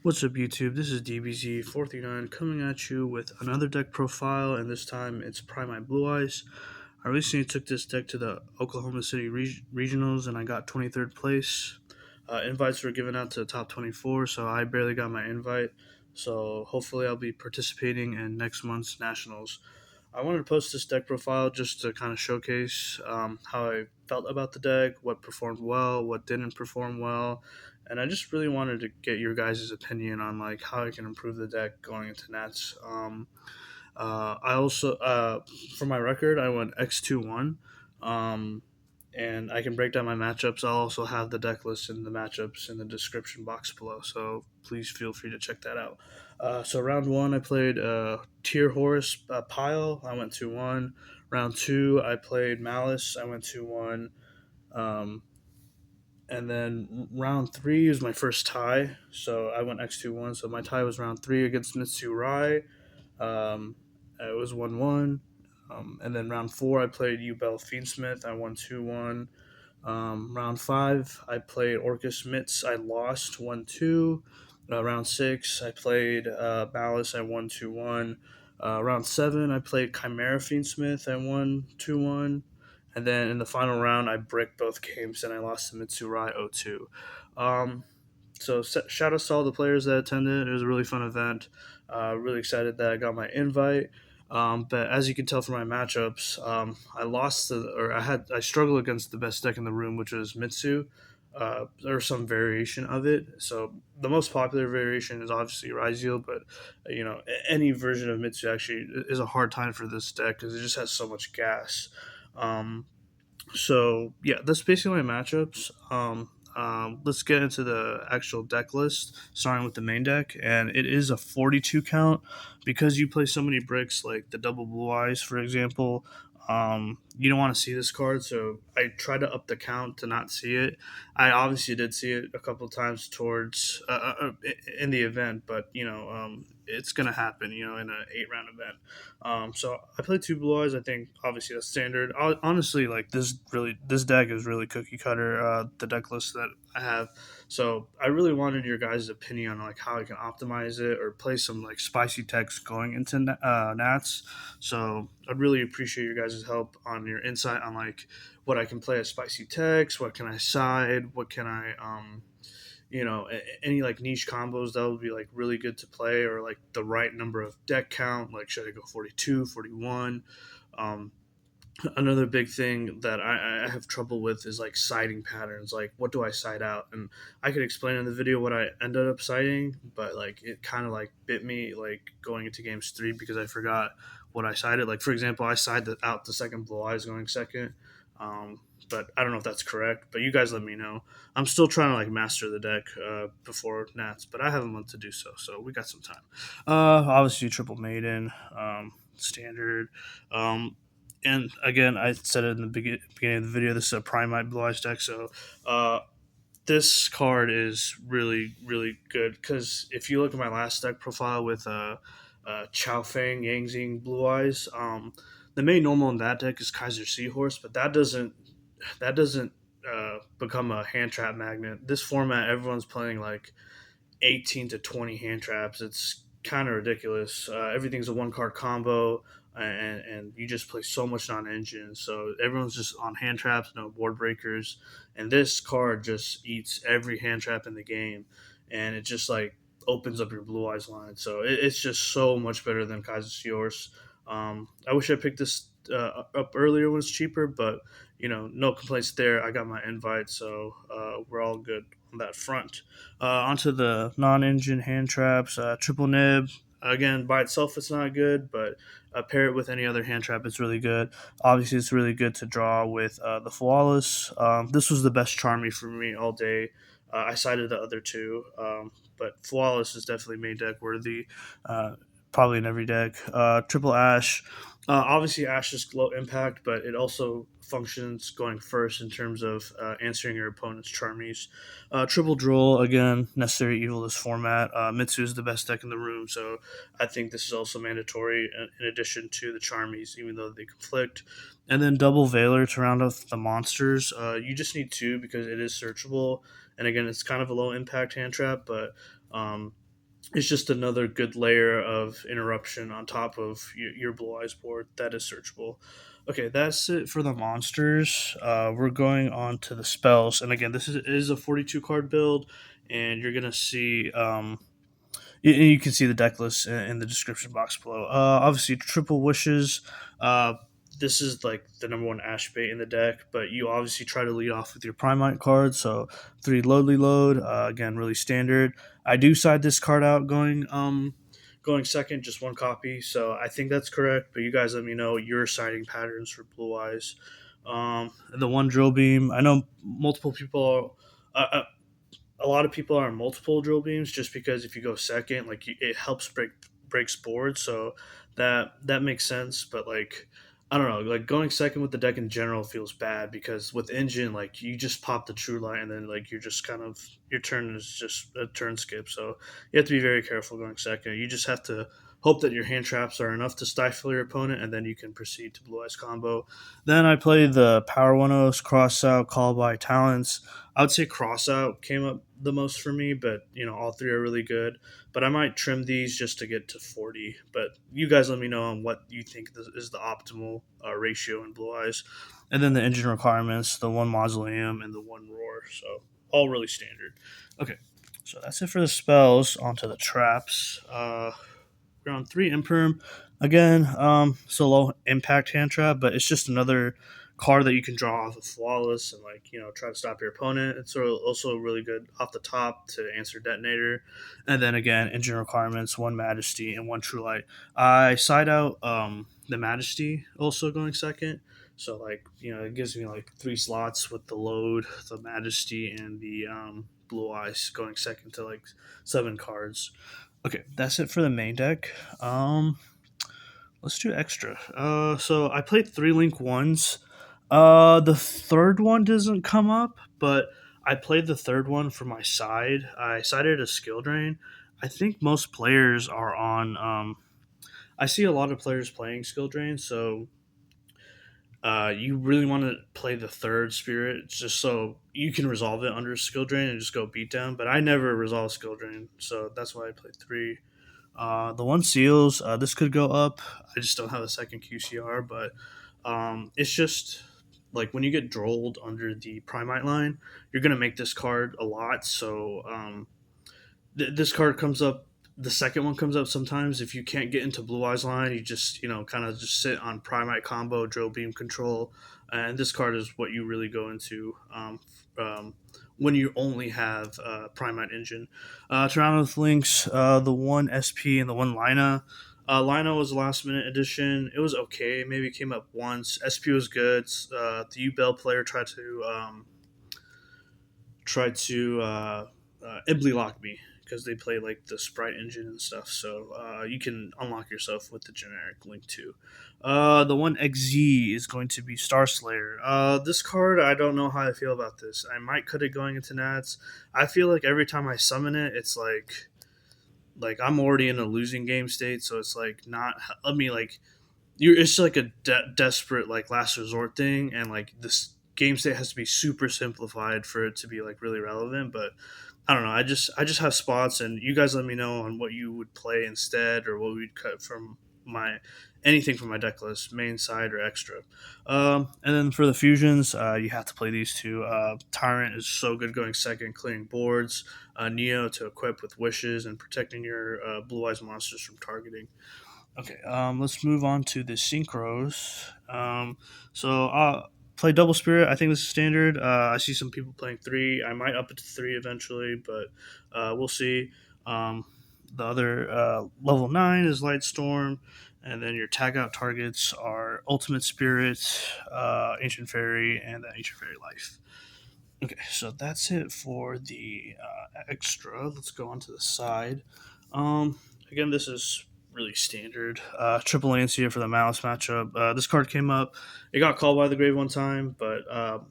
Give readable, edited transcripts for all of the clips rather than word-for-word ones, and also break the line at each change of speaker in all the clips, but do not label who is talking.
What's up, YouTube? This is DBZ439 coming at you with another deck profile, and this time it's Primite Blue Eyes. I recently took this deck to the Oklahoma City Regionals, and I got 23rd place. Invites were given out to the top 24, so I barely got my invite. So hopefully, I'll be participating in next month's Nationals. I wanted to post this deck profile just to kind of showcase how I felt about the deck, what performed well, what didn't perform well, and I just really wanted to get your guys' opinion on like how I can improve the deck going into Nats. I also, for my record, I went X2-1, and I can break down my matchups. I'll also have the deck list and the matchups in the description box below, so please feel free to check that out. So round one, I played Tier Horus Pile. I went 2-1. Round two, I played Maliss. I went 2-1. Um, and then round three was my first tie, so I went X2-1. So my tie was round three against Mitsurugi. It was 1-1. And then round four, I played Yubel Fiendsmith. I won 2-1. Round five, I played Orcust Mitsurugi. I lost 1-2. Round six, I played Maliss. I won 2-1. Round seven, I played Chimera Fiendsmith. I won 2-1. And then in the final round, I bricked both games and I lost to Mitsurugi 0-2. So shout out to all the players that attended. It was a really fun event. Really excited that I got my invite. But as you can tell from my matchups, I struggled against the best deck in the room, which was Mitsu, or some variation of it. So the most popular variation is obviously Ryzeal, but any version of Mitsu actually is a hard time for this deck because it just has so much gas. Um, so yeah, that's basically my matchups. Let's get into the actual deck list, starting with the main deck, and it is a 42 count because you play so many bricks, like the double blue eyes, for example. You don't want to see this card, so I try to up the count to not see it. I obviously did see it a couple times towards in the event, but it's gonna happen, in an 8 round event. So I played two blue eyes. I think obviously that's standard. Honestly, like this deck is really cookie cutter. The deck list that I have, so I really wanted your guys' opinion on like how I can optimize it or play some like spicy text going into Nats. So I'd really appreciate your guys' help on your insight on like what I can play as spicy text, what can I side, what can I any like niche combos that would be like really good to play, or like the right number of deck count, like should I go 42, 41? um, Another big thing that I have trouble with is like siding patterns, like what do I side out, and I could explain in the video what I ended up siding, but like it kind of like bit me like going into games three because I forgot what I sided. Like for example, I sided out the second blue eyes going second. But I don't know if that's correct. But you guys let me know. I'm still trying to like master the deck before Nats, but I have a month to do so, so we got some time. Obviously, triple maiden, standard. And again, I said it in the beginning of the video. This is a Primite Blue Eyes deck, so uh, this card is really, really good because if you look at my last deck profile with Chao Feng, Yangzing, Blue Eyes, the main normal in that deck is Kaiser Seahorse, but that doesn't become a hand trap magnet. This format, everyone's playing like 18 to 20 hand traps. It's kind of ridiculous. Everything's a one card combo, and you just play so much non engine. So everyone's just on hand traps, no board breakers. And this card just eats every hand trap in the game. And it just like opens up your blue eyes line. So it's just so much better than Kaiser Seahorse. I wish I picked this up earlier when it's cheaper, but no complaints there. I got my invite, so we're all good on that front. Onto the non-engine hand traps, triple nib. Again, by itself, it's not good, but pair it with any other hand trap, it's really good. Obviously, it's really good to draw with the Flawless. This was the best Charmy for me all day. I cited the other two, but Flawless is definitely main deck worthy. Probably in every deck. Triple Ash. Obviously, Ash is low impact, but it also functions going first in terms of answering your opponent's Charmies. Triple Droll, again, necessary evil this format. Mitsu is the best deck in the room, so I think this is also mandatory in addition to the Charmies, even though they conflict. And then double Veiler to round off the monsters. You just need two because it is searchable, and again, it's kind of a low impact hand trap, but it's just another good layer of interruption on top of your Blue Eyes board that is searchable. Okay, that's it for the monsters. We're going on to the spells, and again, is a 42 card build, and you're gonna see you can see the deck list in the description box below. Obviously, triple wishes. Uh, this is like the number one ash bait in the deck, but you obviously try to lead off with your Primite card. So three Lodely Lode, again, really standard. I do side this card out going second, just one copy. So I think that's correct. But you guys let me know your siding patterns for Blue Eyes. And the one drill beam. I know multiple people. A lot of people are on multiple drill beams just because if you go second, like it helps breaks boards, so that makes sense. But like I don't know, like going second with the deck in general feels bad because with engine, like you just pop the true light and then like you're just kind of your turn is just a turn skip. So you have to be very careful going second. You just have to hope that your hand traps are enough to stifle your opponent, and then you can proceed to blue eyes combo. Then I played the Power 1-0s, cross out, call by talents. I would say Crossout came up the most for me, but all three are really good. But I might trim these just to get to 40. But you guys let me know on what you think is the optimal ratio in Blue Eyes. And then the engine requirements, the one Mausoleum and the one Roar. So all really standard. Okay, so that's it for the spells. Onto the traps. We're on three Imperm. Again, it's a low impact hand trap, but it's just another card that you can draw off of Flawless and try to stop your opponent. It's also really good off the top to answer Detonator. And then again, engine requirements, one Majesty and one True Light. I side out the Majesty also going second. So it gives me like three slots with the Lode, the Majesty, and the Blue Eyes going second to like 7 cards. Okay, that's it for the main deck. Let's do extra. So I played 3 Link 1s. The third one doesn't come up, but I played the third one for my side. I sided a skill drain. I think most players are on. I see a lot of players playing skill drain, so you really want to play the third spirit just so you can resolve it under skill drain and just go beat down. But I never resolve skill drain, so that's why I played 3. The one seals, this could go up. I just don't have a second QCR, but it's just like when you get drolled under the Primite line, you're gonna make this card a lot. So this card comes up. The second one comes up sometimes. If you can't get into Blue Eyes line, you just kind of just sit on Primite combo, Drill Beam control, and this card is what you really go into when you only have Primite Engine. Toronto with links, the one SP and the one Lina. Lina was a last minute addition. It was okay. Maybe it came up once. SP was good. The Yubel player tried to Ibly lock me because they play like the Sprite engine and stuff. So you can unlock yourself with the generic Link 2. The one XZ is going to be Star Slayer. This card, I don't know how I feel about this. I might cut it going into Nats. I feel like every time I summon it, it's like I'm already in a losing game state, so it's like not. I mean, like it's like a desperate like last resort thing, and like this game state has to be super simplified for it to be like really relevant. But I don't know. I just have spots, and you guys let me know on what you would play instead, or what we'd cut from my anything from my deck list, main side or extra. And then for the fusions, you have to play these two. Tyrant is so good going second, clearing boards. Neo to equip with wishes and protecting your blue eyes monsters from targeting. Okay, let's move on to the synchros. So play double spirit. I think this is standard. I see some people playing 3. I might up it to 3 eventually, but we'll see. The other level 9 is light storm, and then your tag out targets are ultimate spirit, ancient fairy, and the ancient fairy life. Okay, so that's it for the extra. Let's go on to the side. Again, this is really standard. Triple Lancia for the Malice matchup. This card came up. It got called by the grave one time, but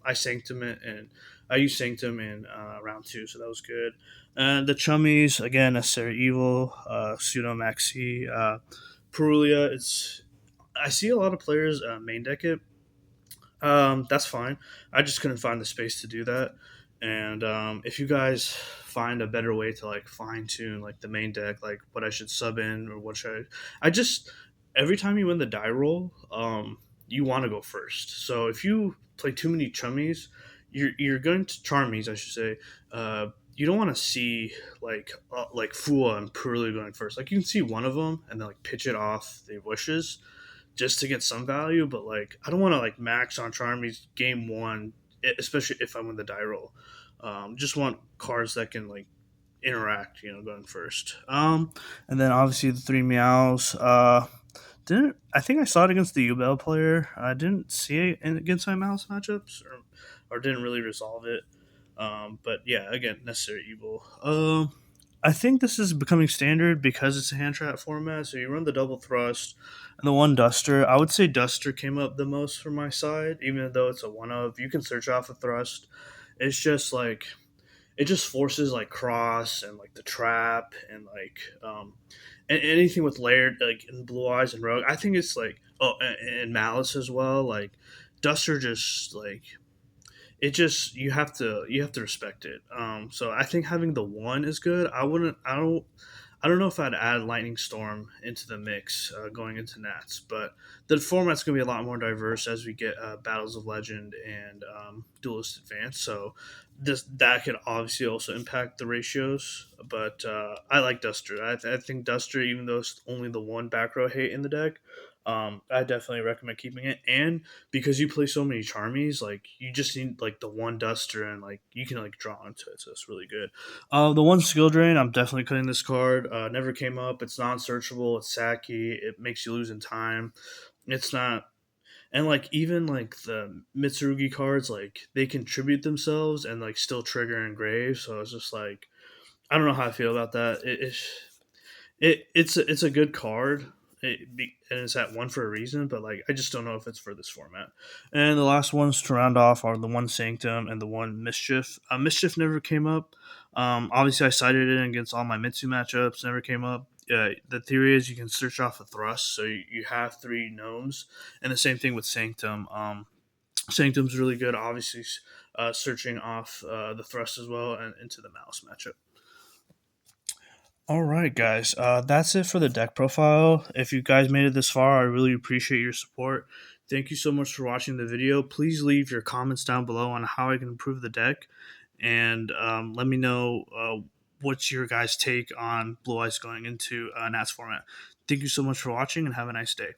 I Sanctum it, and I used Sanctum in round 2, so that was good. And the Chummies, again, Necessary Evil, Pseudo Maxi, Perulia. I see a lot of players main deck it. That's fine. I just couldn't find the space to do that. And if you guys find a better way to like fine tune like the main deck, like what I should sub in or what should I just every time you win the die roll, you want to go first. So if you play too many chummies, you're going to charmies, I should say. You don't want to see like Fua and Purley going first. Like you can see one of them and then like pitch it off the wishes just to get some value, but like I don't want to like max on charmies game one, especially if I'm in the die roll. Just want cards that can like interact, going first. And then obviously the three meows. Didn't I think I saw it against the Yubel player? I didn't see it against my mouse matchups, or didn't really resolve it. But yeah, again, necessary evil. I think this is becoming standard because it's a hand trap format. So you run the double thrust and the one duster. I would say duster came up the most from my side, even though it's a one of. You can search off a thrust. It's just like it just forces like cross and like the trap and like and anything with layered like in blue eyes and rogue. I think it's like and malice as well. Like duster just like it just you have to respect it. So I think having the one is good. I don't know if I'd add Lightning Storm into the mix going into Nats, but the format's going to be a lot more diverse as we get Battles of Legend and Duelist Advance. So that could obviously also impact the ratios. But I like Duster. I think Duster, even though it's only the one back row hate in the deck, I definitely recommend keeping it. And because you play so many Charmies, like you just need like the one Duster and like you can like draw into it. So it's really good. The one skill drain, I'm definitely cutting this card. Never came up. It's non-searchable. It's sacky. It makes you lose in time. It's not, and like even like the Mitsurugi cards, like they contribute themselves and like still trigger engrave. So it's just like I don't know how I feel about that. It's a good card. And it's at one for a reason, but like I just don't know if it's for this format. And the last ones to round off are the one Sanctum and the one Mischief. Mischief never came up. Obviously, I cited it against all my Mitsu matchups. Never came up. The theory is you can search off a thrust, so you have three gnomes, and the same thing with Sanctum. Sanctum's really good, obviously, searching off the thrust as well and into the mouse matchup. All right, guys. That's it for the deck profile. If you guys made it this far, I really appreciate your support. Thank you so much for watching the video. Please leave your comments down below on how I can improve the deck, and let me know what's your guys' take on Blue Eyes going into Nats format. Thank you so much for watching, and have a nice day.